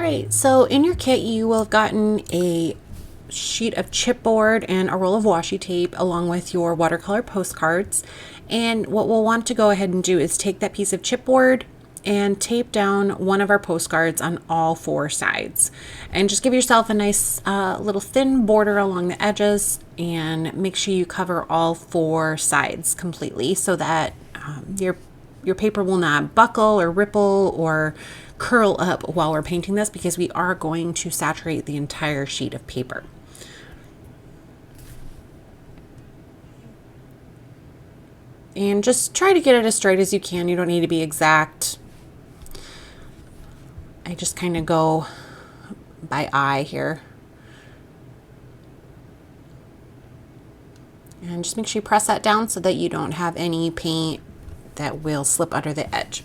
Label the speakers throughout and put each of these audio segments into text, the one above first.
Speaker 1: All right, so in your kit, you will have gotten a sheet of chipboard and a roll of washi tape along with your watercolor postcards. And what we'll want to go ahead and do is take that piece of chipboard and tape down one of our postcards on all four sides. And just give yourself a nice little thin border along the edges and make sure you cover all four sides completely so that your paper will not buckle or ripple or curl up while we're painting this, because we are going to saturate the entire sheet of paper. And just try to get it as straight as you can. You don't need to be exact. I just kind of go by eye here. And just make sure you press that down so that you don't have any paint that will slip under the edge.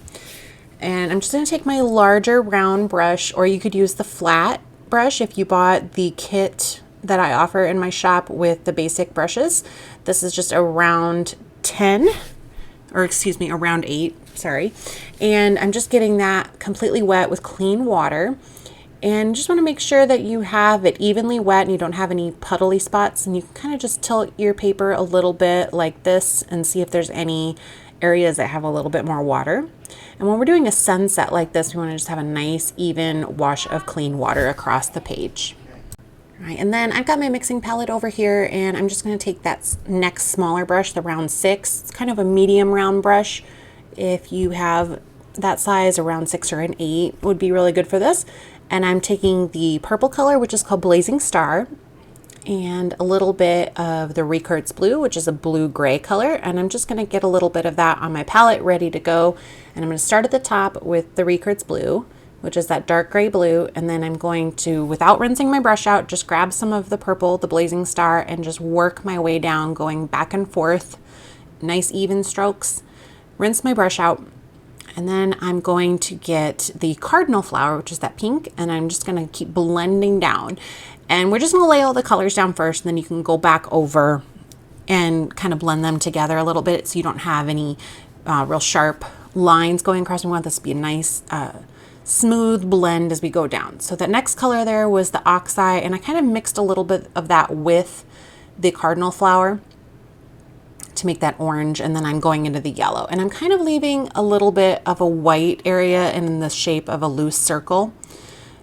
Speaker 1: And I'm just going to take my larger round brush, or you could use the flat brush if you bought the kit that I offer in my shop with the basic brushes. This is just a round 10, or excuse me, a round 8, sorry. And I'm just getting that completely wet with clean water. And just want to make sure that you have it evenly wet and you don't have any puddly spots. And you can kind of just tilt your paper a little bit like this and see if there's any areas that have a little bit more water. And when we're doing a sunset like this, we want to just have a nice even wash of clean water across the page. All right, and then I've got my mixing palette over here, and I'm just going to take that next smaller brush, the round 6. It's kind of a medium round brush. If you have that size, a round 6 or an 8 would be really good for this. And I'm taking the purple color, which is called Blazing Star, and a little bit of the Ricourt's blue, which is a blue-gray color. And I'm just going to get a little bit of that on my palette ready to go. And I'm going to start at the top with the Ricourt's blue, which is that dark gray blue. And then I'm going to, without rinsing my brush out, just grab some of the purple, the Blazing Star, and just work my way down, going back and forth, nice even strokes. Rinse my brush out. And then I'm going to get the Cardinal Flower, which is that pink, and I'm just going to keep blending down. And we're just going to lay all the colors down first, and then you can go back over and kind of blend them together a little bit so you don't have any real sharp lines going across. We want this to be a nice smooth blend as we go down. So the next color there was the Oxeye, and I kind of mixed a little bit of that with the Cardinal Flower to make that orange, and then I'm going into the yellow. And I'm kind of leaving a little bit of a white area in the shape of a loose circle,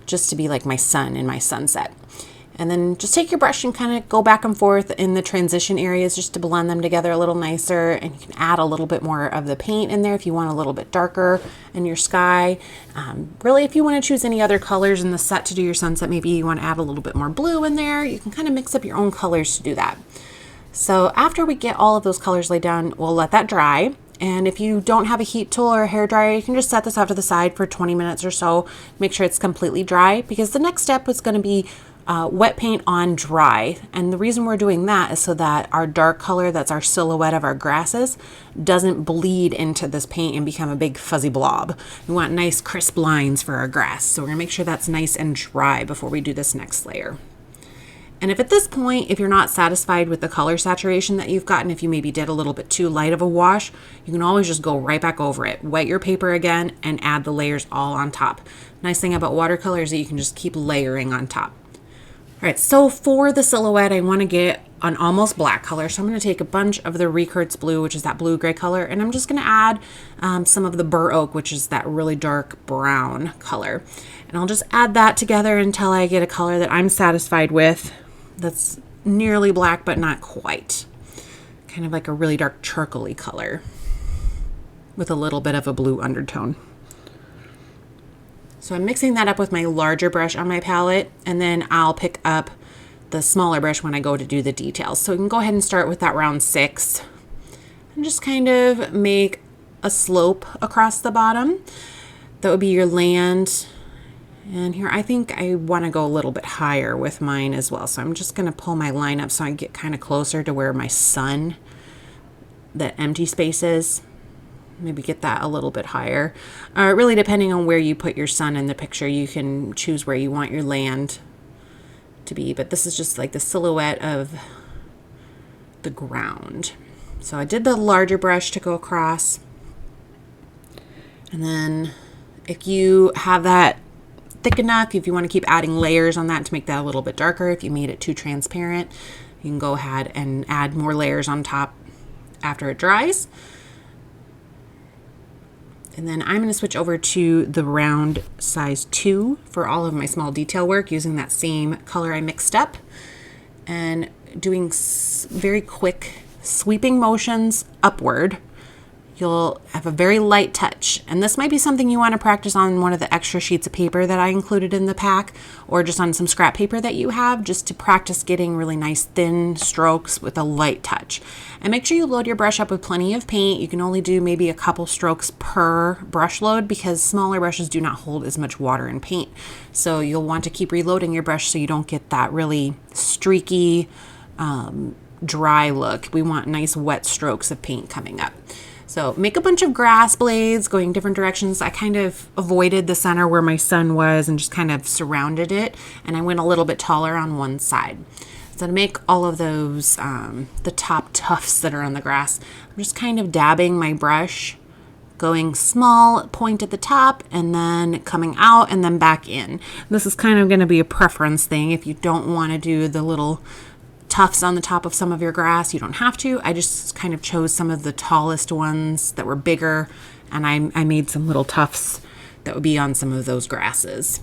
Speaker 1: just to be like my sun in my sunset. And then just take your brush and kind of go back and forth in the transition areas just to blend them together a little nicer. And you can add a little bit more of the paint in there if you want a little bit darker in your sky. Really, if you want to choose any other colors in the set to do your sunset, maybe you want to add a little bit more blue in there. You can kind of mix up your own colors to do that. So after we get all of those colors laid down, we'll let that dry. And if you don't have a heat tool or a hair dryer, you can just set this off to the side for 20 minutes or so. Make sure it's completely dry, because the next step is going to be wet paint on dry. And the reason we're doing that is so that our dark color, that's our silhouette of our grasses, doesn't bleed into this paint and become a big fuzzy blob. We want nice crisp lines for our grass. So we're going to make sure that's nice and dry before we do this next layer. And if at this point, if you're not satisfied with the color saturation that you've gotten, if you maybe did a little bit too light of a wash, you can always just go right back over it. Wet your paper again and add the layers all on top. Nice thing about watercolor is that you can just keep layering on top. All right, so for the silhouette, I want to get an almost black color. So I'm going to take a bunch of the Ricourt's blue, which is that blue-gray color, and I'm just going to add some of the Bur Oak, which is that really dark brown color. And I'll just add that together until I get a color that I'm satisfied with. That's nearly black, but not quite. Kind of like a really dark charcoaly color with a little bit of a blue undertone. So I'm mixing that up with my larger brush on my palette, and then I'll pick up the smaller brush when I go to do the details. So we can go ahead and start with that round 6 and just kind of make a slope across the bottom. That would be your land. And here, I think I want to go a little bit higher with mine as well. So I'm just going to pull my line up so I get kind of closer to where my sun, that empty space is. Maybe get that a little bit higher. Really, depending on where you put your sun in the picture, you can choose where you want your land to be. But this is just like the silhouette of the ground. So I did the larger brush to go across. And then if you have that thick enough. If you want to keep adding layers on that to make that a little bit darker, if you made it too transparent, you can go ahead and add more layers on top after it dries. And then I'm going to switch over to the round size 2 for all of my small detail work using that same color I mixed up and doing very quick sweeping motions upward. You'll have a very light touch, and this might be something you want to practice on one of the extra sheets of paper that I included in the pack, or just on some scrap paper that you have, just to practice getting really nice thin strokes with a light touch. And make sure you load your brush up with plenty of paint. You can only do maybe a couple strokes per brush load because smaller brushes do not hold as much water and paint. So you'll want to keep reloading your brush so you don't get that really streaky, dry look. We want nice wet strokes of paint coming up. So make a bunch of grass blades going different directions. I kind of avoided the center where my sun was and just kind of surrounded it. And I went a little bit taller on one side. So to make all of those, the top tufts that are on the grass, I'm just kind of dabbing my brush, going small point at the top and then coming out and then back in. This is kind of going to be a preference thing. If you don't want to do the little tufts on the top of some of your grass, you don't have to. I just kind of chose some of the tallest ones that were bigger, and I made some little tufts that would be on some of those grasses.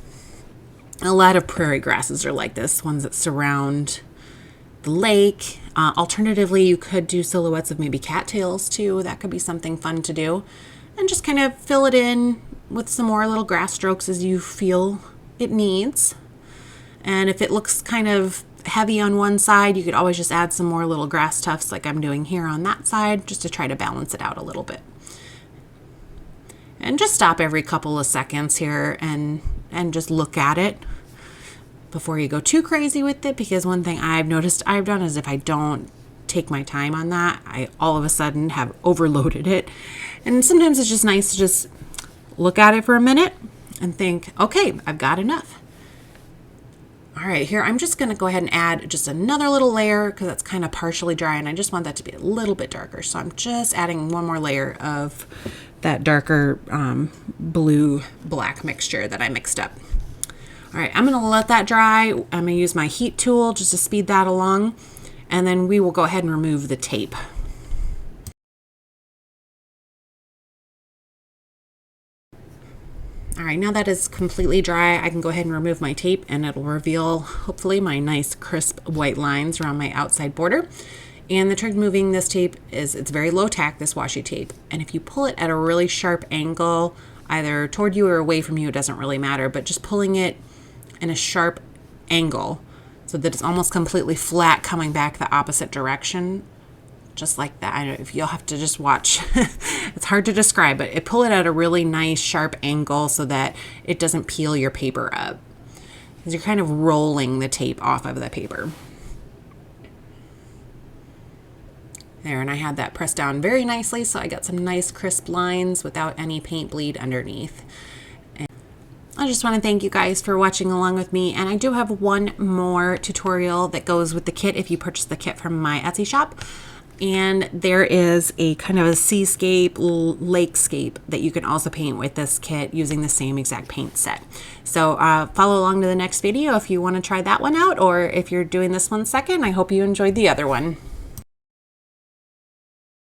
Speaker 1: A lot of prairie grasses are like this, ones that surround the lake. Alternatively, you could do silhouettes of maybe cattails too. That could be something fun to do. And just kind of fill it in with some more little grass strokes as you feel it needs. And if it looks kind of heavy on one side, you could always just add some more little grass tufts like I'm doing here on that side, just to try to balance it out a little bit. And just stop every couple of seconds here and just look at it before you go too crazy with it, because one thing I've noticed I've done is if I don't take my time on that, I all of a sudden have overloaded it. And sometimes it's just nice to just look at it for a minute and think, okay, I've got enough. All right, here I'm just going to go ahead and add just another little layer because that's kind of partially dry and I just want that to be a little bit darker. So I'm just adding one more layer of that darker blue-black mixture that I mixed up. All right, I'm going to let that dry. I'm going to use my heat tool just to speed that along, and then we will go ahead and remove the tape. All right, now that is completely dry, I can go ahead and remove my tape and it'll reveal, hopefully, my nice crisp white lines around my outside border. And the trick moving this tape is it's very low tack, this washi tape. And if you pull it at a really sharp angle, either toward you or away from you, it doesn't really matter, but just pulling it in a sharp angle so that it's almost completely flat coming back the opposite direction, just like that. I don't know if you'll have to just watch. It's hard to describe, but pull it at a really nice sharp angle so that it doesn't peel your paper up, because you're kind of rolling the tape off of the paper. There, and I had that pressed down very nicely, so I got some nice crisp lines without any paint bleed underneath. And I just want to thank you guys for watching along with me, and I do have one more tutorial that goes with the kit if you purchase the kit from my Etsy shop. And there is a kind of a seascape, lakescape that you can also paint with this kit using the same exact paint set. So follow along to the next video if you want to try that one out, or if you're doing this one second. I hope you enjoyed the other one.